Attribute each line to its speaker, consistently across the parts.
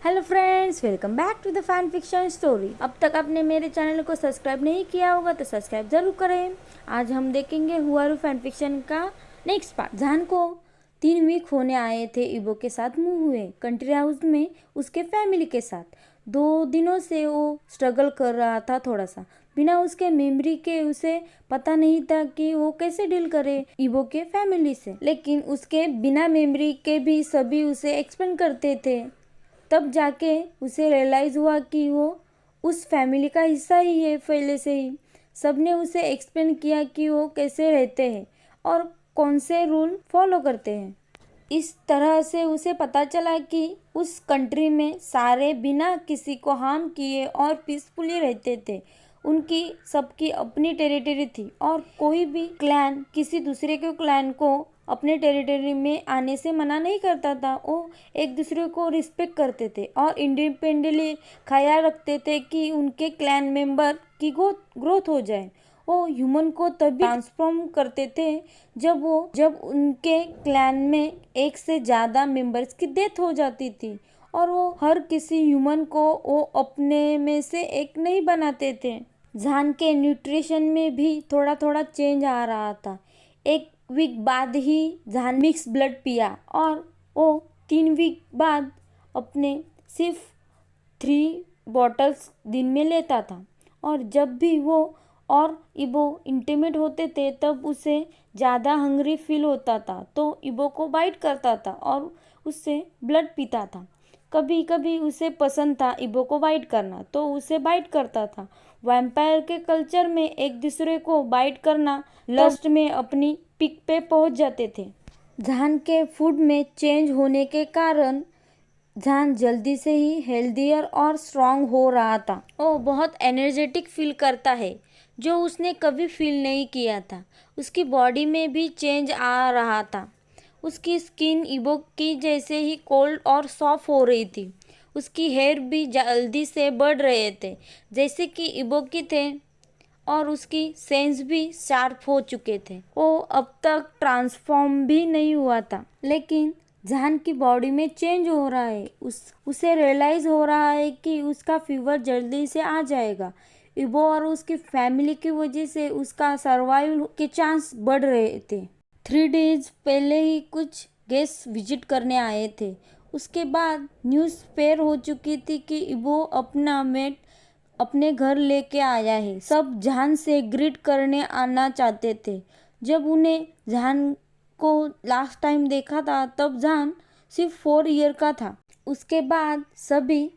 Speaker 1: Hello friends, welcome back to the fan fiction story. अब तक आपने मेरे चैनल को सब्सक्राइब नहीं किया होगा तो सब्सक्राइब जरूर करें। आज हम देखेंगे हुआरू फैन फिक्शन का नेक्स्ट पार्ट। जान को 3 वीक होने आए थे। इबो के साथ मूव हुए कंट्री हाउस में उसके फैमिली के साथ। 2 दिनों से वो स्ट्रगल कर रहा था थोड़ा सा। बिना उसके मेमोरी के उसे पता नहीं था कि वो कैसे डील करे इबो के फैमिली से। लेकिन उसके बिना मेमोरी के भी सभी उसे एक्सप्लेन करते थे। तब जाके उसे रियलाइज़ हुआ कि वो उस फैमिली का हिस्सा ही है पहले से ही। सबने उसे एक्सप्लेन किया कि वो कैसे रहते हैं और कौन से रूल फॉलो करते हैं। इस तरह से उसे पता चला कि उस कंट्री में सारे बिना किसी को हार्म किए और पीसफुली रहते थे। उनकी सबकी अपनी टेरिटरी थी और कोई भी क्लैन किसी दूसरे के क्लैन को अपने टेरिटरी में आने से मना नहीं करता था। वो एक दूसरे को रिस्पेक्ट करते थे और इंडिपेंडेंटली ख्याल रखते थे कि उनके क्लैन मेंबर की ग्रोथ हो जाए। वो ह्यूमन को तभी ट्रांसफॉर्म करते थे जब उनके क्लैन में एक से ज़्यादा मेंबर्स की डेथ हो जाती थी और वो हर किसी ह्यूमन को वो अपने में से एक नहीं बनाते थे। जान के न्यूट्रिशन में भी थोड़ा थोड़ा चेंज आ रहा था। 1 वीक बाद ही जान मिक्स ब्लड पिया और वो 3 वीक बाद अपने सिर्फ 3 बॉटल्स दिन में लेता था। और जब भी वो और इबो इंटीमेट होते थे तब उसे ज़्यादा हंग्री फील होता था तो इबो को बाइट करता था और उससे ब्लड पीता था। कभी कभी उसे पसंद था इबो को बाइट करना तो उसे बाइट करता था। वैम्पायर के कल्चर में एक दूसरे को बाइट करना लस्ट में अपनी पीक पे पहुंच जाते थे। जान के फूड में चेंज होने के कारण जान जल्दी से ही हेल्दियर और स्ट्रांग हो रहा था। वो बहुत एनर्जेटिक फील करता है जो उसने कभी फील नहीं किया था। उसकी बॉडी में भी चेंज आ रहा था। उसकी स्किन इबो की जैसे ही कोल्ड और सॉफ्ट हो रही थी। उसकी हेयर भी जल्दी से बढ़ रहे थे जैसे कि इबो की थे और उसकी सेंस भी शार्प हो चुके थे। वो अब तक ट्रांसफॉर्म भी नहीं हुआ था लेकिन जान की बॉडी में चेंज हो रहा है। उसे रियलाइज हो रहा है कि उसका फीवर जल्दी से आ जाएगा। इबो और उसकी फैमिली की वजह से उसका सर्वाइव के चांस बढ़ रहे थे। 3 डेज पहले ही कुछ गेस्ट विजिट करने आए थे। उसके बाद न्यूज़ स्प्रेड हो चुकी थी कि इबो अपना मेट अपने घर लेके आया है। सब जान से ग्रीट करने आना चाहते थे। जब उन्हें जान को लास्ट टाइम देखा था तब जान सिर्फ 4 ईयर का था। उसके बाद सभी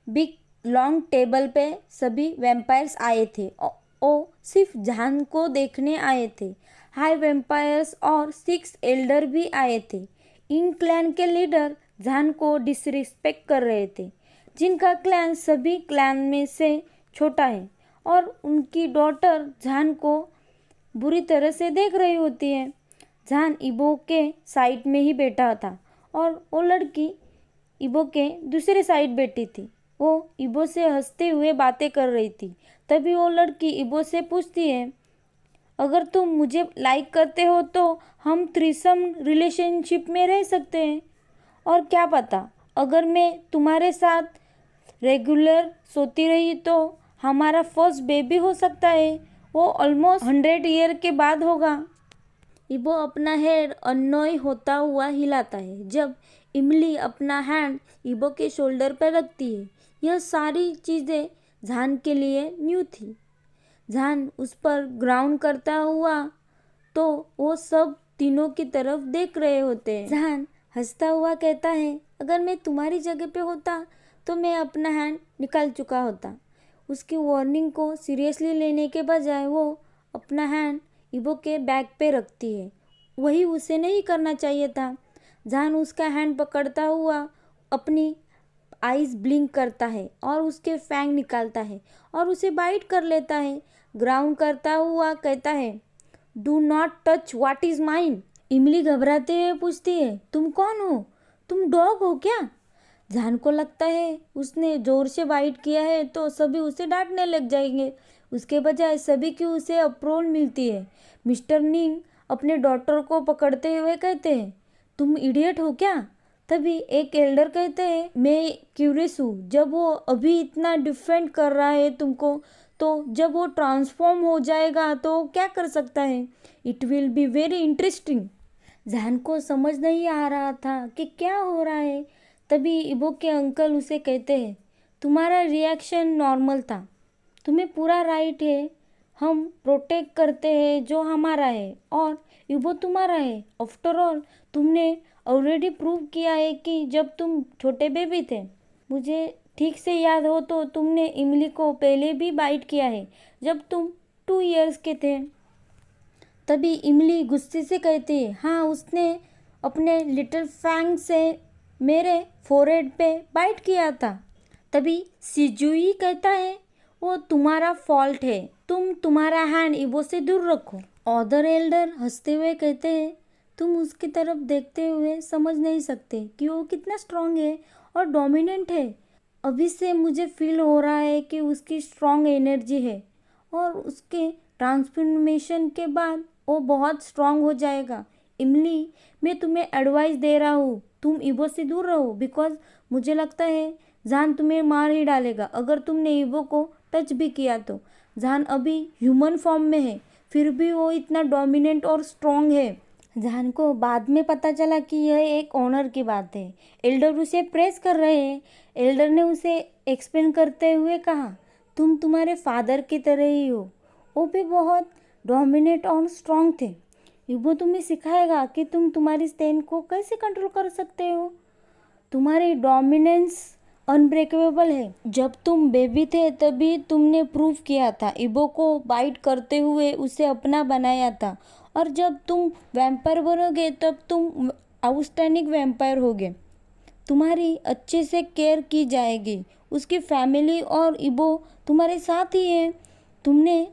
Speaker 1: बिग लॉन्ग टेबल पे सभी वैम्पायर्स आए थे और सिर्फ जान को देखने आए थे। हाई वैम्पायर्स और 6 एल्डर भी आए थे। इन क्लैन के लीडर जान को डिसरिस्पेक्ट कर रहे थे जिनका क्लैन सभी क्लैन में से छोटा है और उनकी डॉटर जान को बुरी तरह से देख रही होती है। जान इबो के साइड में ही बैठा था और वो लड़की इबो के दूसरे साइड बैठी थी। वो इबो से हंसते हुए बातें कर रही थी। तभी वो लड़की इबो से पूछती है, अगर तुम मुझे लाइक करते हो तो हम थ्रीसम रिलेशनशिप में रह सकते हैं। और क्या पता अगर मैं तुम्हारे साथ रेगुलर सोती रही तो हमारा फर्स्ट बेबी हो सकता है। वो ऑलमोस्ट 100 ईयर के बाद होगा। इबो अपना हेड अननोई होता हुआ हिलाता है जब इमली अपना हैंड इबो के शोल्डर पर रखती है। यह सारी चीज़ें जान के लिए न्यू थी। जान उस पर ग्राउंड करता हुआ तो वो सब तीनों की तरफ देख रहे होते हैं। जान हंसता हुआ कहता है, अगर मैं तुम्हारी जगह पे होता तो मैं अपना हैंड निकाल चुका होता। उसकी वार्निंग को सीरियसली लेने के बजाय वो अपना हैंड इबो के बैक पे रखती है। वही उसे नहीं करना चाहिए था। जान उसका हैंड पकड़ता हुआ अपनी आईज ब्लिंक करता है और उसके फैंग निकालता है और उसे बाइट कर लेता है। ग्राउंड करता हुआ कहता है, do not touch what is mine. इमली घबराते हुए पूछती है, तुम कौन हो? तुम डॉग हो क्या? जान को लगता है उसने जोर से बाइट किया है तो सभी उसे डांटने लग जाएंगे। उसके बजाय सभी की उसे अप्रूवल मिलती है। मिस्टर निंग अपने डॉटर को पकड़ते हुए कहते हैं, तुम इडियट हो क्या? तभी एक एल्डर कहते हैं मैं क्यूरियस हूँ, जब वो अभी इतना डिफेंड कर रहा है तुमको, तो जब वो ट्रांसफॉर्म हो जाएगा तो क्या कर सकता है? It will be very interesting. जहान को समझ नहीं आ रहा था कि क्या हो रहा है। तभी इबो के अंकल उसे कहते हैं तुम्हारा रिएक्शन नॉर्मल था, तुम्हें पूरा राइट है, हम प्रोटेक्ट करते हैं जो हमारा है और इबो तुम्हारा है। आफ्टर ऑल तुमने ऑलरेडी प्रूव किया है कि जब तुम छोटे बेबी थे, मुझे ठीक से याद हो तो तुमने इमली को पहले भी बाइट किया है जब तुम 2 इयर्स के थे। तभी इमली गुस्से से कहती है हाँ, उसने अपने लिटिल फैंग से मेरे फोरहेड पे बाइट किया था। तभी सिजुई कहता है वो तुम्हारा फॉल्ट है, तुम तुम्हारा हैंड इबो से दूर रखो। अदर एल्डर हंसते हुए कहते हैं तुम उसकी तरफ देखते हुए समझ नहीं सकते कि वो कितना स्ट्रांग है और डोमिनेंट है। अभी से मुझे फील हो रहा है कि उसकी स्ट्रांग एनर्जी है और उसके ट्रांसफॉर्मेशन के बाद वो बहुत स्ट्रांग हो जाएगा। इमली, मैं तुम्हें एडवाइस दे रहा हूँ, तुम इबो से दूर रहो, बिकॉज मुझे लगता है जान तुम्हें मार ही डालेगा अगर तुमने इबो को टच भी किया तो। जान अभी ह्यूमन फॉर्म में है, फिर भी वो इतना डोमिनेंट और स्ट्रांग है। जान को बाद में पता चला कि यह एक ऑनर की बात है। एल्डर उसे प्रेस कर रहे हैं। एल्डर ने उसे एक्सप्लेन करते हुए कहा तुम तुम्हारे फादर की तरह ही हो, वो भी बहुत डोमिनेंट और स्ट्रांग थे। इबो तुम्हें सिखाएगा कि तुम तुम्हारी स्ट्रेंथ को कैसे कंट्रोल कर सकते हो। तुम्हारी डोमिनेंस अनब्रेकेबल है। जब तुम बेबी थे तभी तुमने प्रूव किया था, इबो को बाइट करते हुए उसे अपना बनाया था, और जब तुम वैम्पायर बनोगे तब तुम आउटस्टैंडिंग वैम्पायर होगे। तुम्हारी अच्छे से केयर की जाएगी, उसकी फैमिली और इबो तुम्हारे साथ ही है। तुमने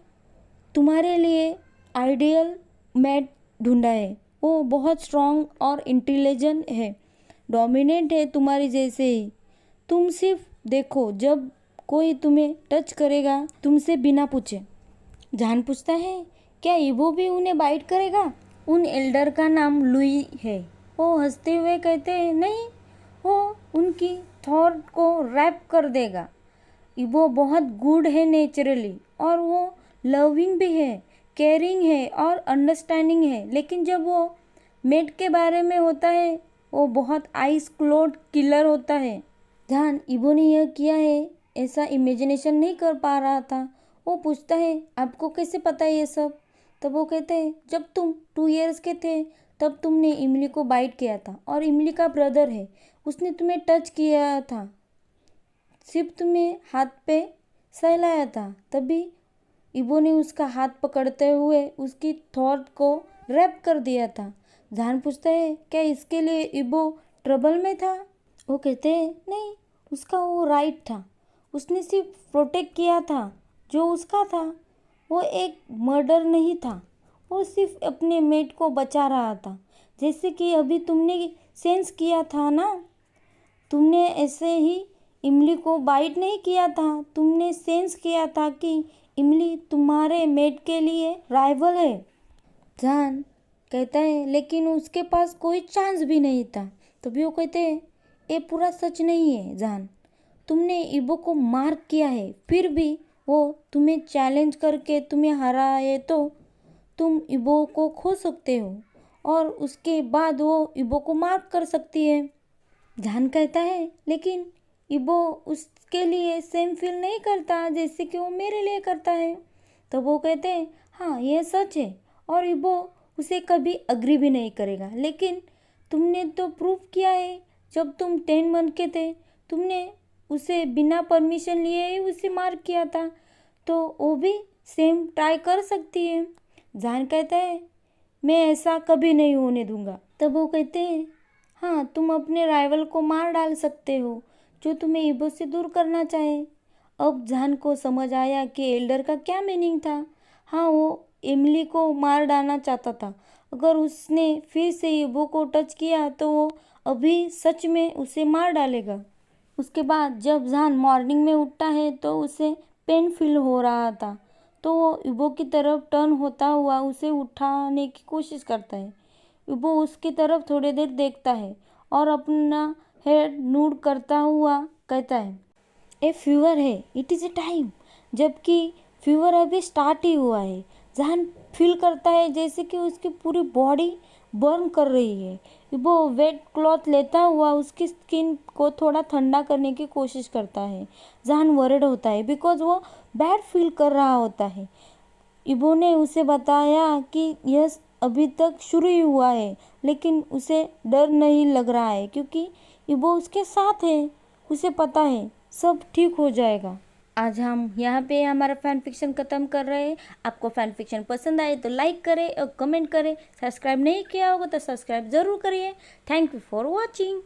Speaker 1: तुम्हारे लिए आइडियल मैट ढूंढा है, वो बहुत स्ट्रांग और इंटेलिजेंट है, डोमिनेंट है तुम्हारी जैसे ही। तुम सिर्फ देखो जब कोई तुम्हें टच करेगा तुमसे बिना पूछे। जान पूछता है क्या इबो भी उन्हें बाइट करेगा? उन एल्डर का नाम लुई है। वो हंसते हुए कहते हैं नहीं, वो उनकी थॉट को रैप कर देगा। इबो बहुत गुड है नेचुरली, और वो लविंग भी है, केयरिंग है और अंडरस्टैंडिंग है, लेकिन जब वो मेट के बारे में होता है वो बहुत आइस क्लोड किलर होता है। ध्यान इबो ने यह किया है ऐसा इमेजिनेशन नहीं कर पा रहा था। वो पूछता है आपको कैसे पता है ये सब? तब वो कहते हैं जब तुम 2 इयर्स के थे तब तुमने इमली को बाइट किया था, और इमली का ब्रदर है, उसने तुम्हें टच किया था, सिर्फ तुम्हें हाथ पे सहलाया था। तभी इबो ने उसका हाथ पकड़ते हुए उसकी थॉट को रैप कर दिया था। जान पूछता है क्या इसके लिए इबो ट्रबल में था? वो कहते हैं नहीं, उसका वो राइट था, उसने सिर्फ प्रोटेक्ट किया था जो उसका था। वो एक मर्डर नहीं था, वो सिर्फ अपने मेट को बचा रहा था, जैसे कि अभी तुमने सेंस किया था ना। तुमने ऐसे ही इमली को बाइट नहीं किया था, तुमने सेंस किया था कि इमली तुम्हारे मेट के लिए राइवल है। जान कहता है लेकिन उसके पास कोई चांस भी नहीं था। तभी वो कहते हैं ये पूरा सच नहीं है जान, तुमने इबो को मार्क किया है, फिर भी वो तुम्हें चैलेंज करके तुम्हें हरा है, तो तुम इबो को खो सकते हो और उसके बाद वो इबो को मार्क कर सकती है। जान कहता है लेकिन इबो उसके लिए सेम फील नहीं करता जैसे कि वो मेरे लिए करता है। तो वो कहते हैं हाँ ये सच है, और इबो उसे कभी अग्री भी नहीं करेगा, लेकिन तुमने तो प्रूव किया है जब तुम 10 मंथ के थे तुमने उसे बिना परमिशन लिए ही उसे मार किया था, तो वो भी सेम ट्राई कर सकती है। जान कहता है मैं ऐसा कभी नहीं होने दूंगा। तब वो कहते हैं हाँ, तुम अपने राइवल को मार डाल सकते हो जो तुम्हें इबो से दूर करना चाहे। अब जान को समझ आया कि एल्डर का क्या मीनिंग था। हाँ, वो इमली को मार डालना चाहता था। अगर उसने फिर से इबो को टच किया तो वो अभी सच में उसे मार डालेगा। उसके बाद जब जान मॉर्निंग में उठता है तो उसे पेन फील हो रहा था, तो वो इबो की तरफ टर्न होता हुआ उसे उठाने की कोशिश करता है। इबो उसकी तरफ थोड़ी देर देखता है और अपना हेड नूड करता हुआ कहता है, ए फीवर है, इट इज़ ए टाइम। जबकि फीवर अभी स्टार्ट ही हुआ है। जहान फील करता है जैसे कि उसकी पूरी बॉडी बर्न कर रही है। वो वेट क्लॉथ लेता हुआ उसकी स्किन को थोड़ा ठंडा करने की कोशिश करता है। जहान वरिड होता है बिकॉज वो बैड फील कर रहा होता है। इबो ने उसे बताया कि यह अभी तक शुरू ही हुआ है, लेकिन उसे डर नहीं लग रहा है क्योंकि इबो उसके साथ है। उसे पता है सब ठीक हो जाएगा। आज हम यहाँ पे हमारा फैन फिक्शन ख़त्म कर रहे हैं। आपको फैन फिक्शन पसंद आए तो लाइक करें और कमेंट करें। सब्सक्राइब नहीं किया होगा तो सब्सक्राइब ज़रूर करिए। Thank you for watching.